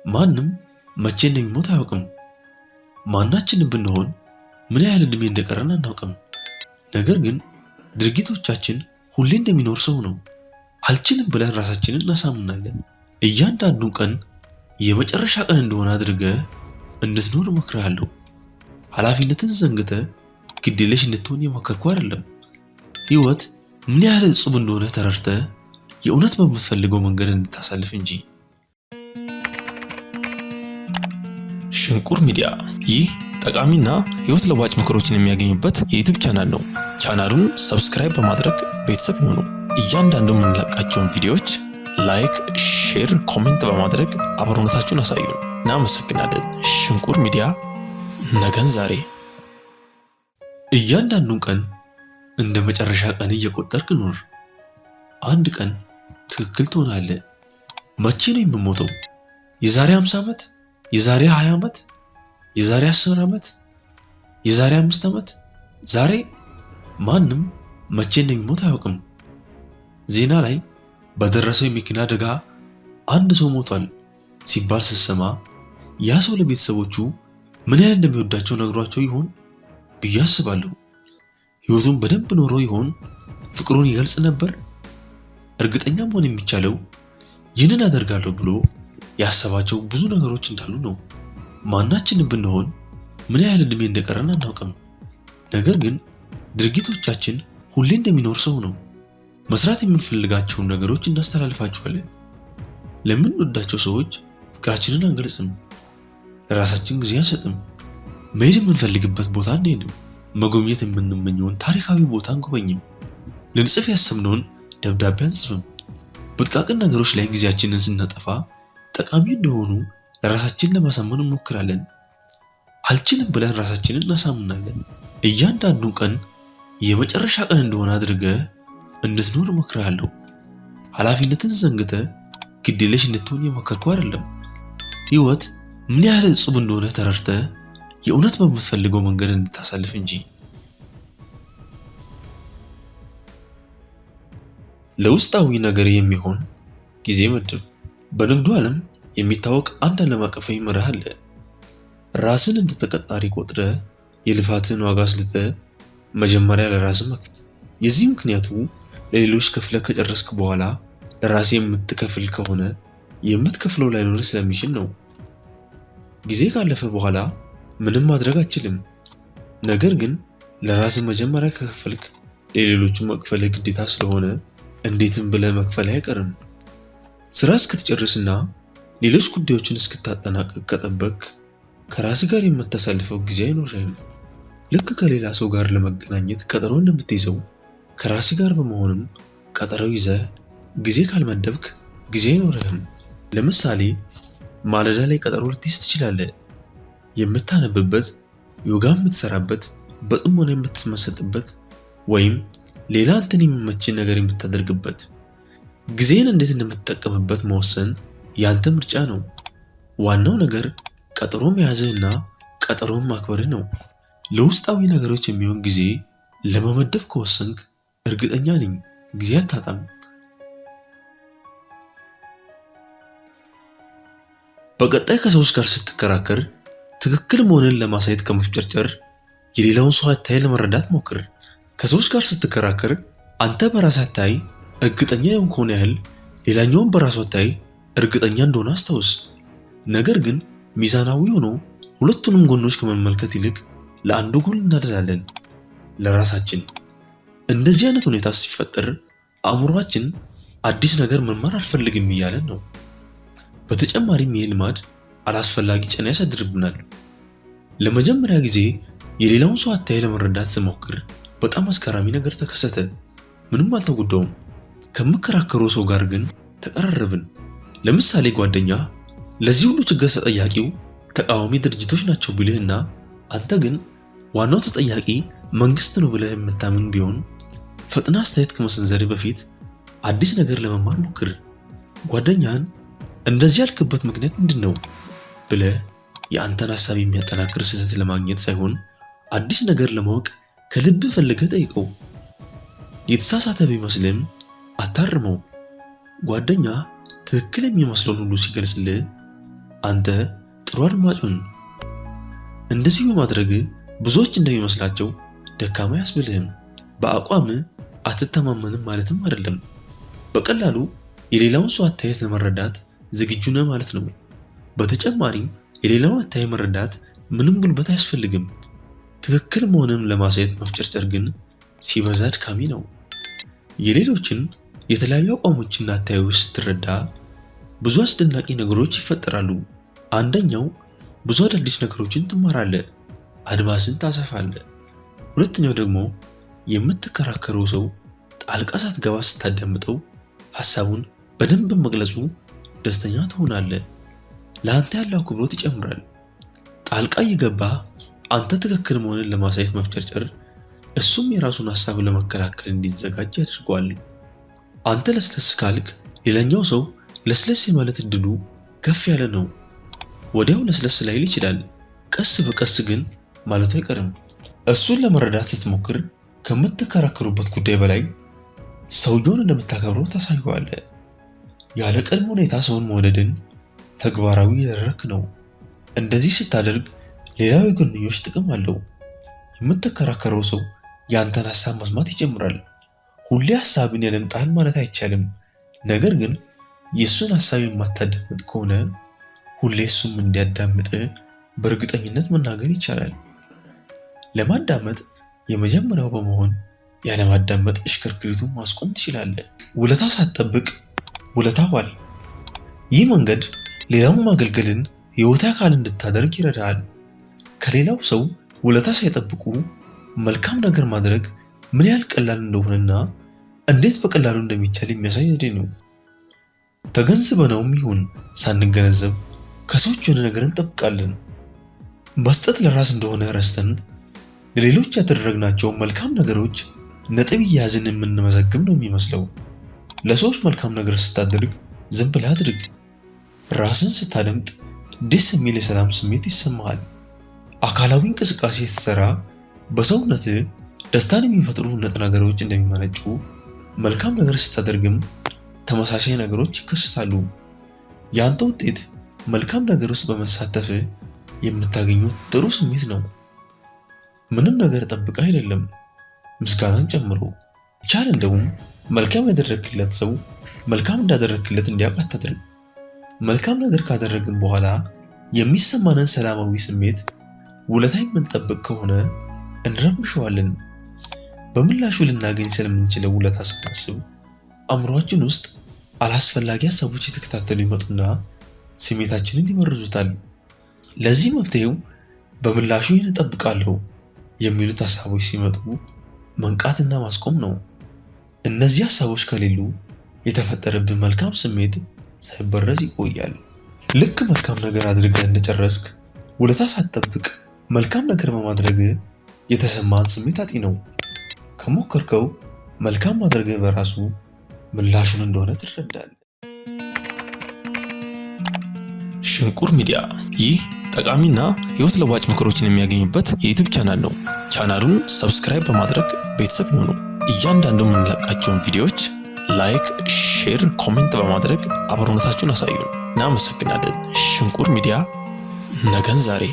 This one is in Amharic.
ማንም መቼ እንደሚሞት አያውቅም። ማናችንም ብንሆን ምን ያህል እድሜ እንደቀረን አናውቅም። ነገር ግን ድርጊቶቻችን ሁሌ እንደሚኖር ሰው ነው። አልችልም ብለን ራሳችንን እናሳምናለን። እያንዳንዱን ቀን የመጨረሻ ቀን እንደሆነ አድርገህ እንድትኖር እመክርሃለሁ። ኃላፊነትን ዘንግተህ ግዴለሽ እንድትሆን የመከርኩ አይደለም። ህይወት ምን ያህል እጹብ እንደሆነ ተረድተህ የእውነት በምትፈልገው መንገድ እንድታሳልፍ እንጂ። ሽንቁር ሚዲያ ይህ ጠቃሚና ህይወት ለዋጭ ምክሮችን የሚያገኙበት የዩቲዩብ ቻናል ነው። ቻናሉን ሰብስክራይብ በማድረግ ቤተሰብ ይሁኑ። እያንዳንዱ የምንለቃቸውን ቪዲዮዎች ላይክ፣ ሼር፣ ኮሜንት በማድረግ አብሮነታችሁን አሳዩን። እናመሰግናለን። ሽንቁር ሚዲያ ነገን ዛሬ። እያንዳንዱን ቀን እንደ መጨረሻ ቀን እየቆጠርክ ኑር። አንድ ቀን ትክክል ትሆናለህ። መቼ ነው የምሞተው? የዛሬ 50 ዓመት? የዛሬ 20 ዓመት? የዛሬ 10 ዓመት? የዛሬ 5 ዓመት? ዛሬ? ማንም መቼ እንደሚሞት አያውቅም። ዜና ላይ በደረሰው የመኪና አደጋ አንድ ሰው ሞቷል ሲባል ስትሰማ ያ ሰው ለቤተሰቦቹ ምን ያህል እንደሚወዳቸው ነግሯቸው ይሆን ብዬ አስባለሁ። ህይወቱን በደንብ ኖሮ ይሆን? ፍቅሩን ይገልጽ ነበር? እርግጠኛ መሆን የሚቻለው ይህንን አደርጋለሁ ብሎ ያሰባቸው ብዙ ነገሮች እንዳሉ ነው። ማናችንም ብንሆን ምን ያህል እድሜ እንደቀረን አናውቅም። ነገር ግን ድርጊቶቻችን ሁሌ እንደሚኖር ሰው ነው። መስራት የምንፈልጋቸውን ነገሮች እናስተላልፋቸዋለን። ለምንወዳቸው ሰዎች ፍቅራችንን አንገልጽም። ለራሳችን ጊዜ አንሰጥም። መሄድ የምንፈልግበት ቦታ አንሄድም። መጎብኘት የምንመኘውን ታሪካዊ ቦታ አንጎበኝም። ልንጽፍ ያሰብነውን ደብዳቤ አንጽፍም። በጥቃቅን ነገሮች ላይ ጊዜያችንን ስናጠፋ ጠቃሚ እንደሆኑ ለራሳችን ለማሳመን እንሞክራለን። አልችልም ብለን ራሳችንን እናሳምናለን። እያንዳንዱን ቀን የመጨረሻ ቀን እንደሆነ አድርገህ እንድትኖር እመክርሃለሁ። ኃላፊነትን ዘንግተህ ግዴለሽ እንድትሆን የመከርኩ አይደለም። ህይወት ምን ያህል እጹብ እንደሆነ ተረድተህ የእውነት በምትፈልገው መንገድ እንድታሳልፍ እንጂ። ለውስጣዊ ነገር የሚሆን ጊዜ መድብ። በንግዱ ዓለም የሚታወቅ አንድ ዓለም አቀፋዊ መርህ አለ። ራስን እንደ ተቀጣሪ ቆጥረህ የልፋትን ዋጋ አስልተህ መጀመሪያ ለራስህ መክፈል። የዚህ ምክንያቱ ለሌሎች ከፍለህ ከጨረስክ በኋላ ለራስ የምትከፍል ከሆነ የምትከፍለው ላይኖር ስለሚችል ነው። ጊዜ ካለፈ በኋላ ምንም ማድረግ አትችልም። ነገር ግን ለራስህ መጀመሪያ ከከፈልክ ለሌሎቹ መክፈል ግዴታ ስለሆነ እንዴትም ብለህ መክፈል አይቀርም። ስራ እስክትጨርስና ሌሎች ጉዳዮችን እስክታጠናቅቅ ከጠበቅ ከራስህ ጋር የምታሳልፈው ጊዜ አይኖርህም። ልክ ከሌላ ሰው ጋር ለመገናኘት ቀጠሮ እንደምትይዘው ከራስህ ጋር በመሆንም ቀጠሮ ይዘህ ጊዜ ካልመደብክ ጊዜ አይኖርህም። ለምሳሌ ማለዳ ላይ ቀጠሮ ልትይዝ ትችላለህ። የምታነብበት፣ ዮጋ የምትሰራበት፣ በጥሞና የምትመሰጥበት ወይም ሌላ አንተን የሚመችን ነገር የምታደርግበት። ጊዜን እንዴት እንደምትጠቀምበት መወሰን ያንተ ምርጫ ነው። ዋናው ነገር ቀጠሮ መያዝህና ቀጠሮን ማክበርህ ነው። ለውስጣዊ ነገሮች የሚሆን ጊዜ ለመመደብ ከወሰንክ እርግጠኛ ነኝ ጊዜ አታጣም። በቀጣይ ከሰዎች ጋር ስትከራከር ትክክል መሆንን ለማሳየት ከመፍጨርጨር የሌላውን ሰው አታይ ለመረዳት ሞክር። ከሰዎች ጋር ስትከራከር አንተ በራስህ አታይ እርግጠኛ የሆንከውን ያህል ሌላኛውን በራሱ አታይ እርግጠኛ እንደሆነ አስታውስ። ነገር ግን ሚዛናዊ ሆኖ ሁለቱንም ጎኖች ከመመልከት ይልቅ ለአንዱ ጎን እናደላለን፣ ለራሳችን። እንደዚህ አይነት ሁኔታ ሲፈጠር አእምሮአችን አዲስ ነገር መማር አልፈልግም እያለን ነው። በተጨማሪም ይህ ልማድ አላስፈላጊ ጫና ያሳድርብናል። ለመጀመሪያ ጊዜ የሌላውን ሰው አታይ ለመረዳት ስሞክር በጣም አስገራሚ ነገር ተከሰተ። ምንም አልተጎዳውም። ከምከራከረው ሰው ጋር ግን ተቀራረብን። ለምሳሌ ጓደኛ ለዚህ ሁሉ ችግር ተጠያቂው ተቃዋሚ ድርጅቶች ናቸው ቢልህና አንተ ግን ዋናው ተጠያቂ መንግስት ነው ብለህ የምታምን ቢሆን ፈጥና አስተያየት ከመሰንዘር በፊት አዲስ ነገር ለመማር ሞክር። ጓደኛን እንደዚህ ያልክበት ምክንያት ምንድነው ብለህ የአንተን ሐሳብ የሚያጠናክር ስህተት ለማግኘት ሳይሆን አዲስ ነገር ለማወቅ ከልብ ፈልገህ ጠይቀው። የተሳሳተ ቢመስልም አታርመው። ጓደኛ ትክክል የሚመስለውን ሁሉ ሲገልጽልህ አንተ ጥሩ አድማጭ ሁን። እንደዚህ በማድረግ ብዙዎች እንደሚመስላቸው ደካማ ያስብልህም። በአቋም አትተማመንም ማለትም አይደለም። በቀላሉ የሌላውን ሰው አስተያየት ለመረዳት ዝግጁ ነህ ማለት ነው። በተጨማሪም የሌላውን አስተያየት መረዳት ምንም ጉልበት አያስፈልግም። ትክክል መሆንን ለማሳየት መፍጨርጨር ግን ሲበዛ አድካሚ ነው። የሌሎችን የተለያዩ አቋሞችና አስተያየቶች ስትረዳ ብዙ አስደናቂ ነገሮች ይፈጠራሉ። አንደኛው ብዙ አዳዲስ ነገሮችን ትማራለህ፣ አድማስን ታሰፋለህ። ሁለተኛው ደግሞ የምትከራከረው ሰው ጣልቃ ሳትገባ ስታዳምጠው ሐሳቡን በደንብ መግለጹ ደስተኛ ትሆናለህ። ለአንተ ያለው አክብሮት ይጨምራል። ጣልቃ እየገባ አንተ ትክክል መሆንን ለማሳየት መፍጨርጨር እሱም የራሱን ሐሳብ ለመከላከል እንዲዘጋጅ ያደርገዋል። አንተ ለስለስ ካልክ ሌላኛው ሰው ለስለስ የማለት እድሉ ከፍ ያለ ነው። ወዲያው ለስለስ ላይል ይችላል። ቀስ በቀስ ግን ማለቱ አይቀርም። እሱን ለመረዳት ስትሞክር ከምትከራከሩበት ጉዳይ በላይ ሰውየውን እንደምታከብረው ታሳየዋለህ። ያለ ቅድመ ሁኔታ ሰውን መውደድን ተግባራዊ ያደረክ ነው። እንደዚህ ስታደርግ ሌላው የጎንዮሽ ጥቅም አለው። የምትከራከረው ሰው ያንተን ሐሳብ መስማት ይጀምራል። ሁሌ ሐሳብን ያለምጣል ማለት አይቻልም። ነገር ግን የእሱን ሐሳብ የማታዳምጥ ከሆነ ሁሌ እሱም እንዲያዳምጥ በእርግጠኝነት መናገር ይቻላል። ለማዳመጥ የመጀመሪያው በመሆን ያለማዳመጥ እሽክርክሪቱን ማስቆም ትችላለህ። ውለታ ሳትጠብቅ ውለታ ዋል። ይህ መንገድ ሌላውን ማገልገልን ሕይወት አካል እንድታደርግ ይረዳሃል። ከሌላው ሰው ውለታ ሳይጠብቁ መልካም ነገር ማድረግ ምን ያህል ቀላል እንደሆነና እንዴት በቀላሉ እንደሚቻል የሚያሳይ ዘዴ ነው። ተገንዝበነውም ይሁን ሳንገነዘብ ከሰዎች የሆነ ነገር እንጠብቃለን። መስጠት ለራስ እንደሆነ ረስተን ለሌሎች ያደረግናቸው መልካም ነገሮች ነጥብ እያያዝን የምንመዘግብ ነው የሚመስለው። ለሰዎች መልካም ነገር ስታደርግ ዝም ብለህ አድርግ። ራስን ስታደምጥ ደስ የሚል የሰላም ስሜት ይሰማሃል። አካላዊ እንቅስቃሴ ስትሰራ በሰውነትህ ደስታን የሚፈጥሩ ንጥረ ነገሮች እንደሚመነጩ፣ መልካም ነገር ስታደርግም ተመሳሳይ ነገሮች ይከሰታሉ። ያንተ ውጤት መልካም ነገር ውስጥ በመሳተፍ የምታገኙት ጥሩ ስሜት ነው። ምንም ነገር ጠብቀህ አይደለም፣ ምስጋናን ጨምሮ። ቻል እንደውም መልካም ያደረግክለት ሰው መልካም እንዳደረግክለት እንዲያውቅ አታድርግ። መልካም ነገር ካደረግን በኋላ የሚሰማንን ሰላማዊ ስሜት ውለታ የምንጠብቅ ከሆነ እንረብሸዋለን። በምላሹ ልናገኝ ስለምንችለው ውለታ ስናስብ አእምሯችን ውስጥ አላስፈላጊ ሀሳቦች የተከታተሉ ይመጡና ስሜታችንን ይመርዙታል። ለዚህ መፍትሄው በምላሹ ይህን እጠብቃለሁ የሚሉት ሀሳቦች ሲመጡ መንቃትና ማስቆም ነው። እነዚህ ሀሳቦች ከሌሉ የተፈጠረብህ መልካም ስሜት ሳይበረዝ ይቆያል። ልክ መልካም ነገር አድርገህ እንደጨረስክ ውለታ ሳትጠብቅ መልካም ነገር በማድረግ የተሰማህን ስሜት አጢነው። ከሞከርከው መልካም ማድረግ በራሱ ምላሹን እንደሆነ ትረዳለህ። ሽንቁር ሚዲያ ይህ ጠቃሚና ሕይወት ለዋጭ ምክሮችን የሚያገኙበት የዩቲዩብ ቻናል ነው። ቻናሉን ሰብስክራይብ በማድረግ ቤተሰብ ይሁኑ። እያንዳንዱ የምንለቃቸውን ቪዲዮዎች ላይክ፣ ሼር፣ ኮሜንት በማድረግ አብሮነታችሁን አሳዩን። እናመሰግናለን። ሽንቁር ሚዲያ ነገን ዛሬ